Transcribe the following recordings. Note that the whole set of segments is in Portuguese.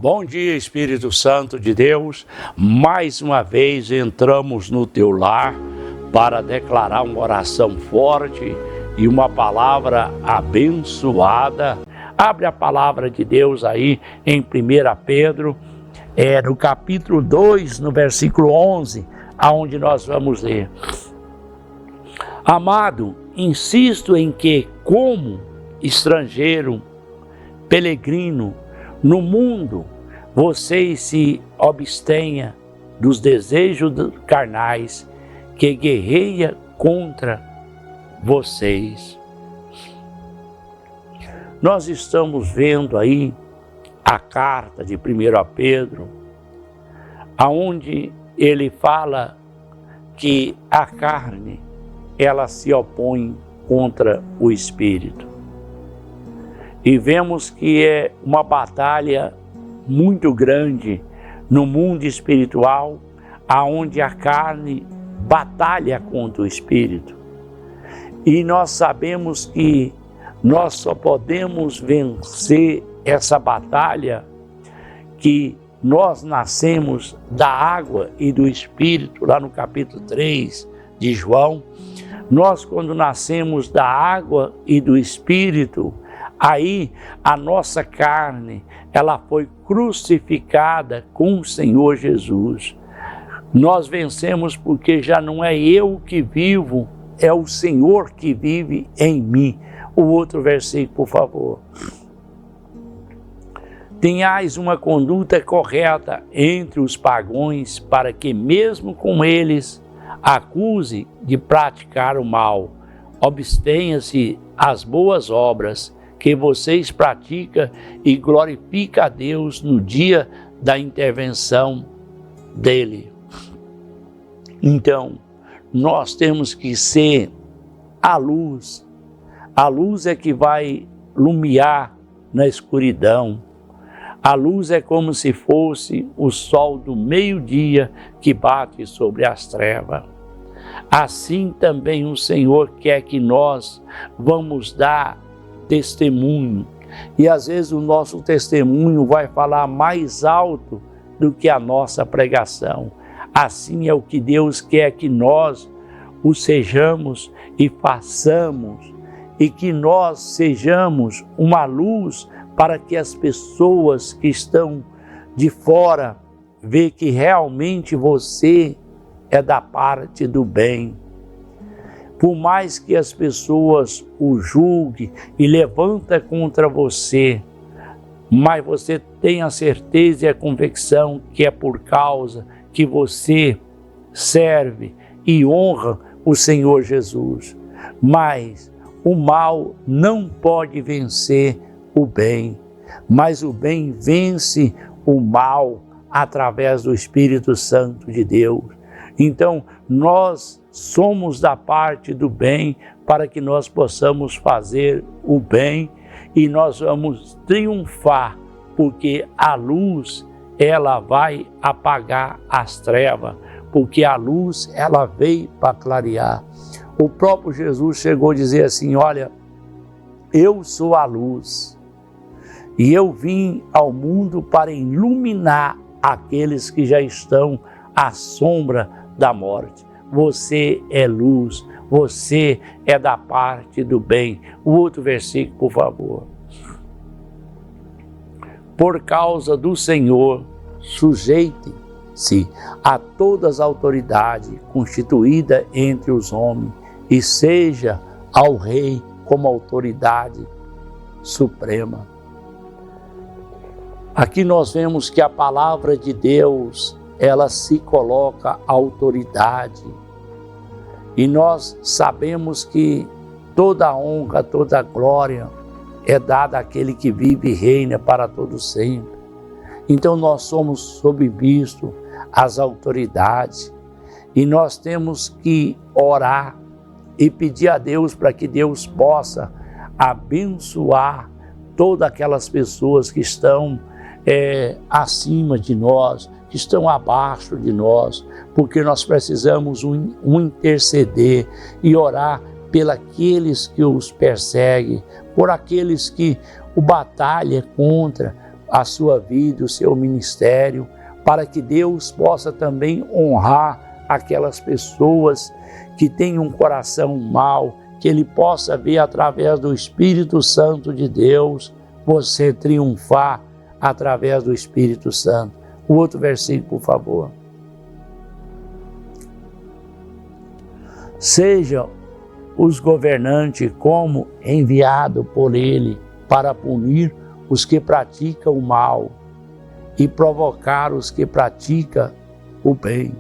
Bom dia, Espírito Santo de Deus. Mais uma vez entramos no teu lar para declarar uma oração forte e uma palavra abençoada. Abre a palavra de Deus aí em 1 Pedro, no capítulo 2, no versículo 11, aonde nós vamos ler. Amado, insisto em que, como estrangeiro, peregrino, no mundo, vocês se abstenha dos desejos carnais que guerreia contra vocês. Nós estamos vendo aí a carta de 1 Pedro, aonde ele fala que a carne, ela se opõe contra o Espírito. E vemos que é uma batalha muito grande no mundo espiritual, aonde a carne batalha contra o Espírito. E nós sabemos que nós só podemos vencer essa batalha, que nós nascemos da água e do Espírito, lá no capítulo 3 de João. Nós, quando nascemos da água e do Espírito, aí a nossa carne, ela foi crucificada com o Senhor Jesus. Nós vencemos porque já não é eu que vivo, é o Senhor que vive em mim. O outro versículo, por favor. Tenhais uma conduta correta entre os pagãos, para que mesmo com eles acuse de praticar o mal. Abstenha-se as boas obras que vocês praticam e glorifica a Deus no dia da intervenção dele. Então, nós temos que ser a luz. A luz é que vai iluminar na escuridão. A luz é como se fosse o sol do meio-dia que bate sobre as trevas. Assim também o Senhor quer que nós vamos dar testemunho. E às vezes o nosso testemunho vai falar mais alto do que a nossa pregação. Assim é o que Deus quer que nós o sejamos e façamos. E que nós sejamos uma luz para que as pessoas que estão de fora vejam que realmente você é da parte do bem. Por mais que as pessoas o julguem e levantem contra você, mas você tenha a certeza e a convicção que é por causa que você serve e honra o Senhor Jesus. Mas o mal não pode vencer o bem, mas o bem vence o mal através do Espírito Santo de Deus. Então, nós somos da parte do bem para que nós possamos fazer o bem e nós vamos triunfar, porque a luz, ela vai apagar as trevas, porque a luz, ela veio para clarear. O próprio Jesus chegou a dizer assim, olha, eu sou a luz e eu vim ao mundo para iluminar aqueles que já estão à sombra da morte. Você é luz, você é da parte do bem. O outro versículo, por favor. Por causa do Senhor, sujeite-se a todas as autoridades constituídas entre os homens, e seja ao rei como autoridade suprema. Aqui nós vemos que a palavra de Deus, ela se coloca autoridade. E nós sabemos que toda a honra, toda a glória é dada àquele que vive e reina para todo sempre. Então nós somos submissos às autoridades e nós temos que orar e pedir a Deus para que Deus possa abençoar todas aquelas pessoas que estão acima de nós, que estão abaixo de nós, porque nós precisamos interceder e orar pelos que os perseguem, por aqueles que o batalha contra, a sua vida, o seu ministério, para que Deus possa também honrar aquelas pessoas que têm um coração mau, que Ele possa ver através do Espírito Santo de Deus, você triunfar através do Espírito Santo. O outro versículo, por favor. Sejam os governantes como enviado por Ele para punir os que praticam o mal e provocar os que praticam o bem.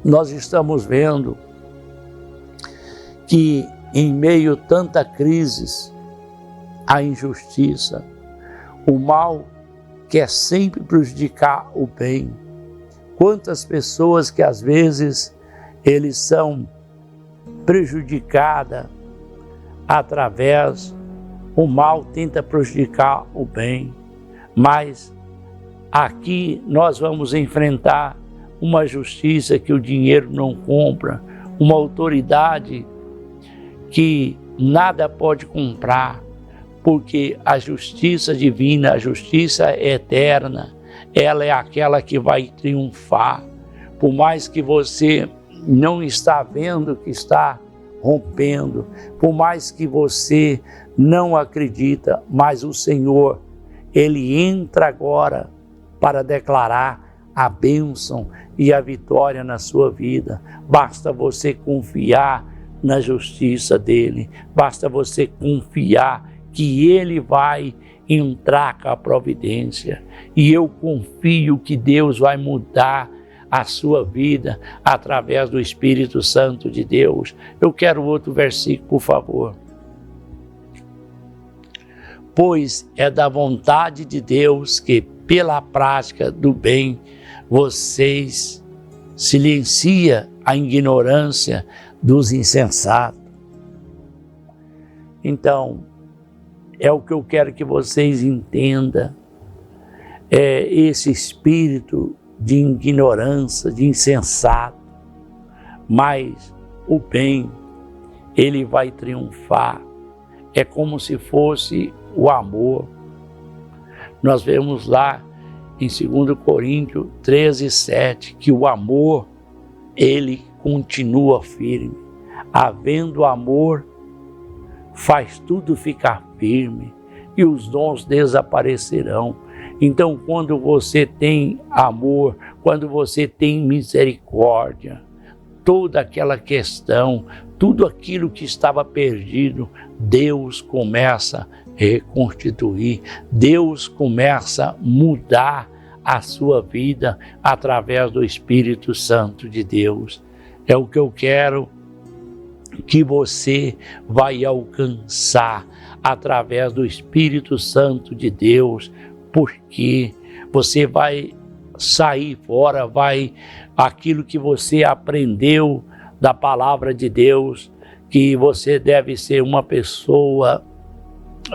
Nós estamos vendo que em meio a tanta crise, a injustiça, o mal quer sempre prejudicar o bem. Quantas pessoas que às vezes eles são prejudicadas através, o mal tenta prejudicar o bem, mas aqui nós vamos enfrentar uma justiça que o dinheiro não compra, uma autoridade que nada pode comprar, porque a justiça divina, a justiça eterna, ela é aquela que vai triunfar. Por mais que você não está vendo que está rompendo, por mais que você não acredita, mas o Senhor, Ele entra agora para declarar a bênção e a vitória na sua vida. Basta você confiar na justiça dEle, basta você confiar que Ele vai entrar com a providência. E eu confio que Deus vai mudar a sua vida através do Espírito Santo de Deus. Eu quero outro versículo, por favor. Pois é da vontade de Deus que, pela prática do bem, vocês silenciam a ignorância dos insensatos. Então, é o que eu quero que vocês entendam, é esse espírito de ignorância, de insensato, mas o bem, ele vai triunfar. É como se fosse o amor. Nós vemos lá em 2 Coríntios 13:7, que o amor, ele continua firme. Havendo amor, faz tudo ficar firme e os dons desaparecerão. Então, quando você tem amor, quando você tem misericórdia, toda aquela questão, tudo aquilo que estava perdido, Deus começa a reconstituir, Deus começa a mudar a sua vida através do Espírito Santo de Deus. É o que eu quero que você vai alcançar através do Espírito Santo de Deus, porque você vai sair fora, aquilo que você aprendeu da palavra de Deus, que você deve ser uma pessoa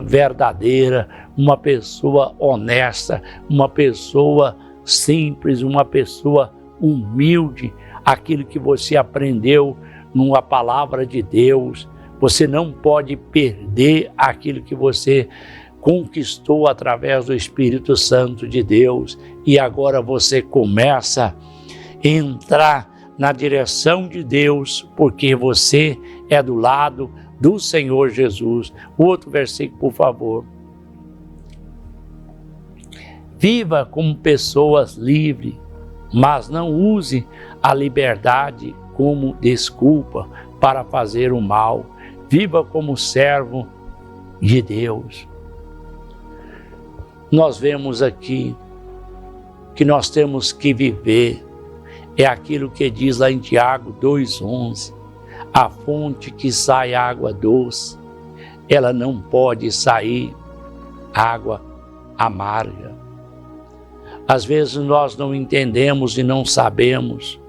verdadeira, uma pessoa honesta, uma pessoa simples, uma pessoa humilde, aquilo que você aprendeu numa palavra de Deus. Você não pode perder aquilo que você conquistou através do Espírito Santo de Deus, e agora você começa a entrar na direção de Deus, porque você é do lado do Senhor Jesus. O outro versículo, por favor. Viva como pessoas livres, mas não use a liberdade como desculpa para fazer o mal. Viva como servo de Deus. Nós vemos aqui que nós temos que viver, é aquilo que diz lá em Tiago 2:11, a fonte que sai água doce, ela não pode sair água amarga. Às vezes nós não entendemos e não sabemos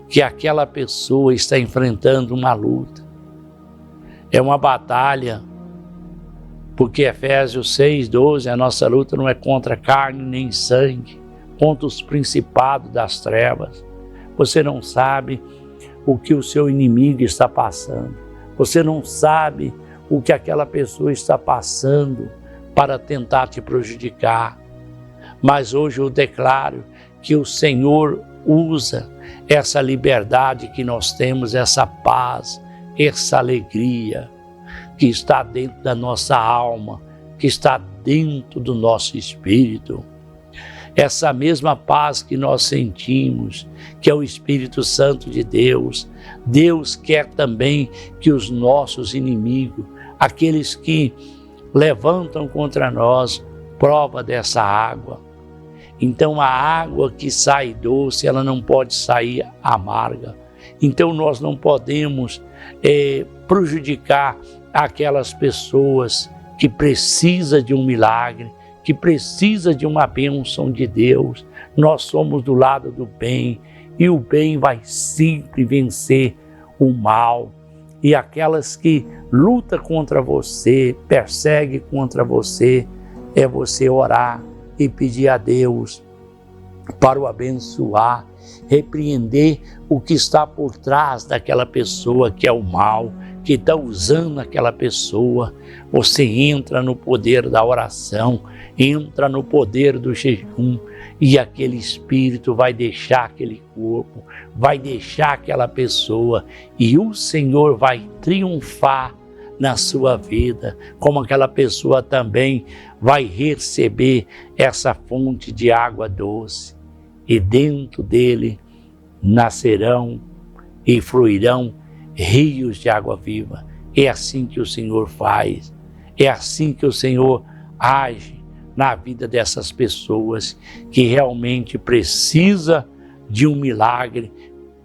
que aquela pessoa está enfrentando uma luta, é uma batalha, porque Efésios 6:12, a nossa luta não é contra carne nem sangue, contra os principados das trevas. Você não sabe o que o seu inimigo está passando, você não sabe o que aquela pessoa está passando, para tentar te prejudicar. Mas hoje eu declaro que o Senhor usa essa liberdade que nós temos, essa paz, essa alegria que está dentro da nossa alma, que está dentro do nosso espírito. Essa mesma paz que nós sentimos, que é o Espírito Santo de Deus. Deus quer também que os nossos inimigos, aqueles que levantam contra nós, prova dessa água. Então a água que sai doce, ela não pode sair amarga. Então nós não podemos prejudicar aquelas pessoas que precisam de um milagre, que precisam de uma bênção de Deus. Nós somos do lado do bem e o bem vai sempre vencer o mal. E aquelas que lutam contra você, perseguem contra você, é você orar e pedir a Deus para o abençoar, repreender o que está por trás daquela pessoa que é o mal, que está usando aquela pessoa. Você entra no poder da oração, entra no poder do jejum e aquele espírito vai deixar aquele corpo, vai deixar aquela pessoa e o Senhor vai triunfar na sua vida, como aquela pessoa também vai receber essa fonte de água doce e dentro dele nascerão e fluirão rios de água viva. É assim que o Senhor faz, é assim que o Senhor age na vida dessas pessoas que realmente precisa de um milagre,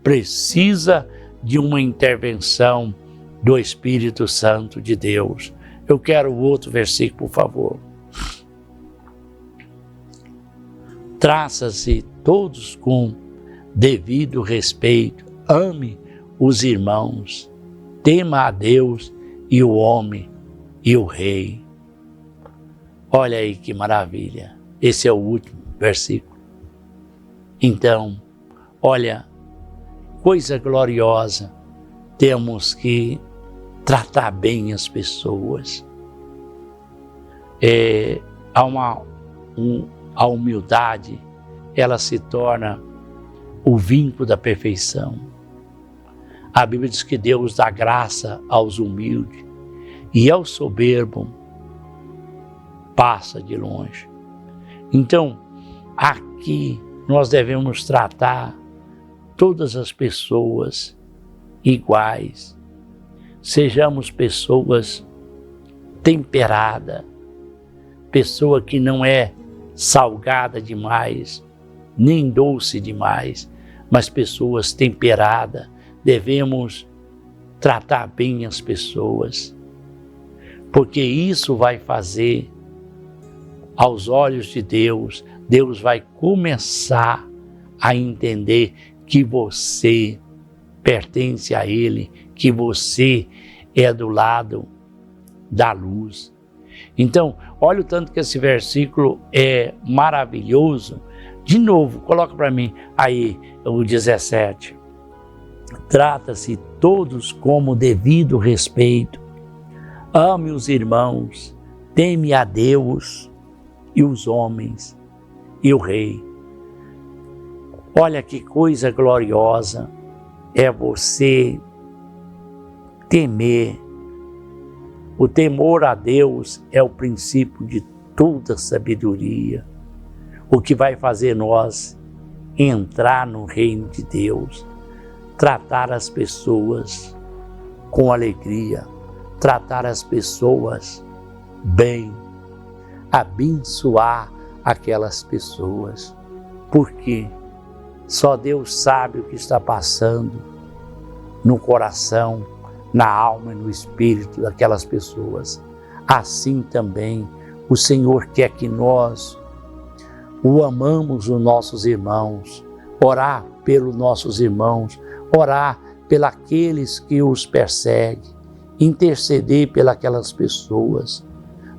precisa de uma intervenção do Espírito Santo de Deus. Eu quero o outro versículo, por favor. Traça-se todos com devido respeito, ame os irmãos, tema a Deus e o homem e o rei. Olha aí que maravilha, esse é o último versículo. Então, olha, coisa gloriosa, temos que tratar bem as pessoas. A humildade, ela se torna o vínculo da perfeição. A Bíblia diz que Deus dá graça aos humildes e ao soberbo passa de longe. Então, aqui nós devemos tratar todas as pessoas iguais. Sejamos pessoas temperadas, pessoa que não é salgada demais, nem doce demais, mas pessoas temperadas. Devemos tratar bem as pessoas, porque isso vai fazer, aos olhos de Deus, Deus vai começar a entender que você pertence a Ele, que você é do lado da luz. Então, olha o tanto que esse versículo é maravilhoso. De novo, coloca para mim aí o 17. Trata-se todos como devido respeito. Ame os irmãos, teme a Deus e os homens e o rei. Olha que coisa gloriosa é você temer. O temor a Deus é o princípio de toda sabedoria. O que vai fazer nós entrar no reino de Deus. Tratar as pessoas com alegria, tratar as pessoas bem, abençoar aquelas pessoas, porque só Deus sabe o que está passando no coração, na alma e no espírito daquelas pessoas. Assim também o Senhor quer que nós o amamos os nossos irmãos, orar pelos nossos irmãos, orar pelos que os perseguem, interceder pelas pessoas.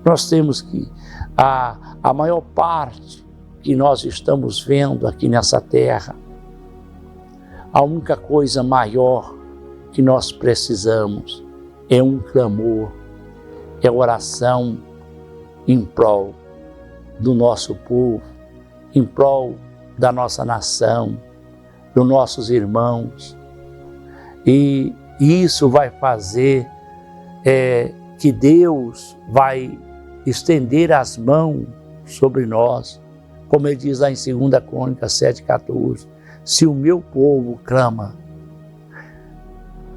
Nós temos que, a maior parte que nós estamos vendo aqui nessa terra, a única coisa maior que nós precisamos é um clamor, é oração em prol do nosso povo, em prol da nossa nação, dos nossos irmãos. E isso vai fazer que Deus vai estender as mãos sobre nós, como ele diz lá em 2 Crônicas 7,14, se o meu povo clama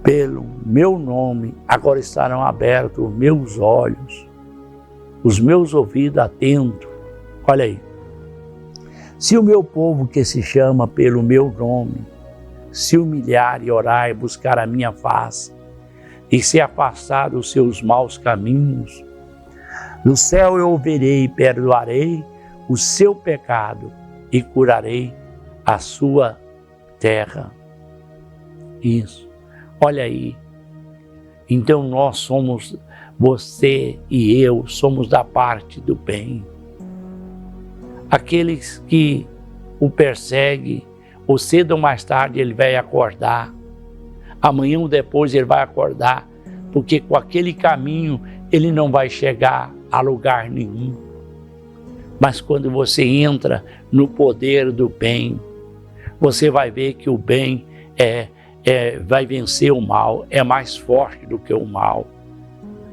pelo meu nome, agora estarão abertos os meus olhos, os meus ouvidos atentos. Olha aí, se o meu povo que se chama pelo meu nome, se humilhar e orar e buscar a minha face, e se afastar dos seus maus caminhos, do céu eu ouvirei e perdoarei o seu pecado e curarei a sua terra. Isso. Olha aí. Então nós somos, você e eu, somos da parte do bem. Aqueles que o perseguem, ou cedo ou mais tarde ele vai acordar. Amanhã ou depois ele vai acordar, porque com aquele caminho ele não vai chegar a lugar nenhum. Mas quando você entra no poder do bem, você vai ver que o bem vai vencer o mal, é mais forte do que o mal.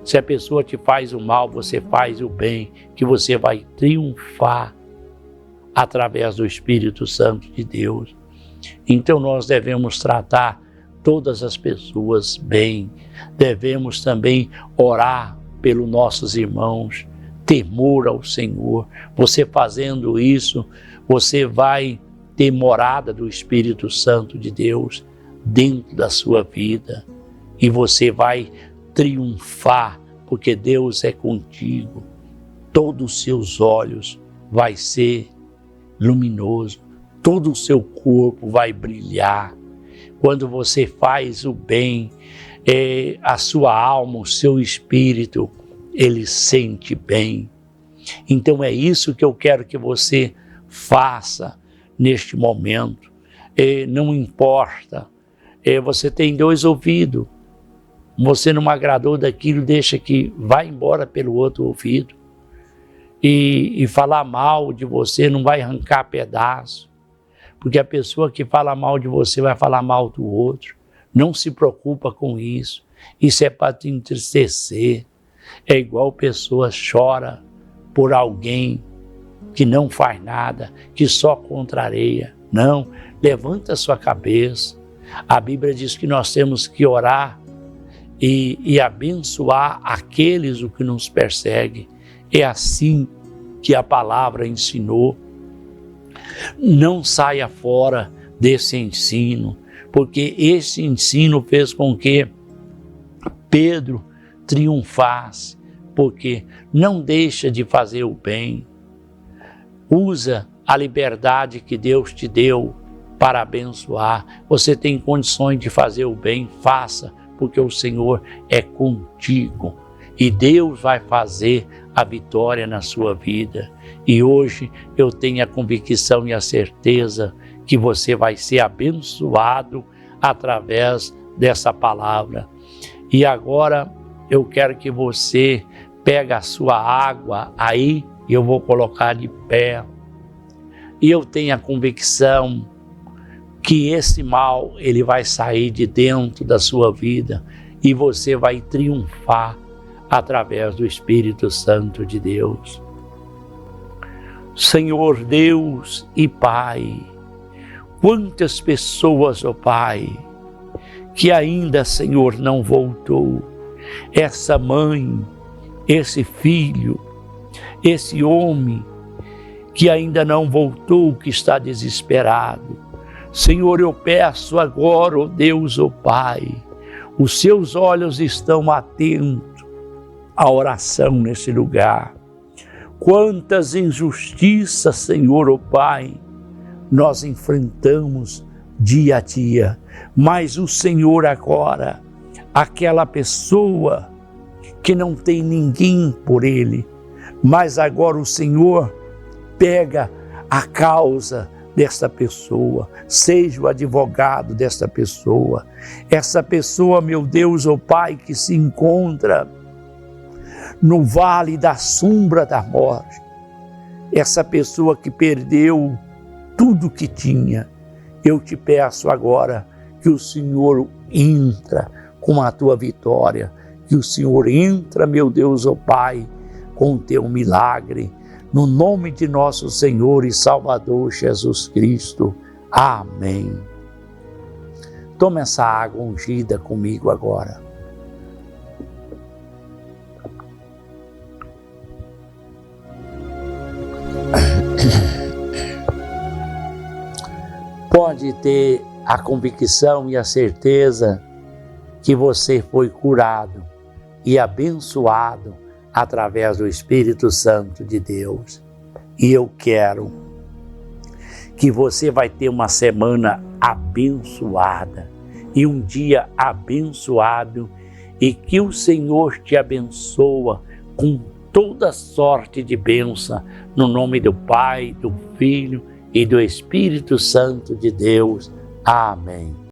Se a pessoa te faz o mal, você faz o bem, que você vai triunfar através do Espírito Santo de Deus. Então nós devemos tratar todas as pessoas bem, devemos também orar pelos nossos irmãos, temor ao Senhor. Você fazendo isso, você vai ter morada do Espírito Santo de Deus dentro da sua vida e você vai triunfar, porque Deus é contigo. Todos os seus olhos vai ser luminoso, todo o seu corpo vai brilhar. Quando você faz o bem, a sua alma, o seu espírito, ele sente bem. Então é isso que eu quero que você faça neste momento. Não importa, você tem 2 ouvidos, você não agradou daquilo, deixa que vá embora pelo outro ouvido. E falar mal de você não vai arrancar pedaço, porque a pessoa que fala mal de você vai falar mal do outro. Não se preocupa com isso. Isso é para te entristecer. É igual pessoa chora por alguém que não faz nada, que só contraria. Não, levanta a sua cabeça. A Bíblia diz que nós temos que orar e abençoar aqueles que nos perseguem. É assim que a palavra ensinou. Não saia fora desse ensino, porque esse ensino fez com que Pedro triunfasse, porque não deixa de fazer o bem. Usa a liberdade que Deus te deu para abençoar. Você tem condições de fazer o bem, faça, porque o Senhor é contigo. E Deus vai fazer a vitória na sua vida. E hoje eu tenho a convicção e a certeza que você vai ser abençoado através dessa palavra. E agora eu quero que você pegue a sua água aí, e eu vou colocar de pé. E eu tenho a convicção que esse mal, ele vai sair de dentro da sua vida e você vai triunfar através do Espírito Santo de Deus. Senhor Deus e Pai, quantas pessoas, ó Pai, que ainda, Senhor, não voltou. Essa mãe, esse filho, esse homem que ainda não voltou, que está desesperado. Senhor, eu peço agora, ó Deus, ó Pai, os seus olhos estão atentos à oração nesse lugar. Quantas injustiças, Senhor, ó Pai, nós enfrentamos dia a dia, mas o Senhor agora, aquela pessoa que não tem ninguém por ele, mas agora o Senhor pega a causa desta pessoa, seja o advogado desta pessoa, essa pessoa, meu Deus, ó Pai, que se encontra no vale da sombra da morte. Essa pessoa que perdeu tudo que tinha, eu te peço agora que o Senhor entra com a tua vitória, que o Senhor entra, meu Deus, ó Pai, com o teu milagre, no nome de nosso Senhor e Salvador Jesus Cristo. Amém. Toma essa água ungida comigo agora. Pode ter a convicção e a certeza que você foi curado e abençoado através do Espírito Santo de Deus. E eu quero que você vai ter uma semana abençoada e um dia abençoado, e que o Senhor te abençoa com toda sorte de bênção, no nome do Pai, do Filho e do Espírito Santo de Deus. Amém.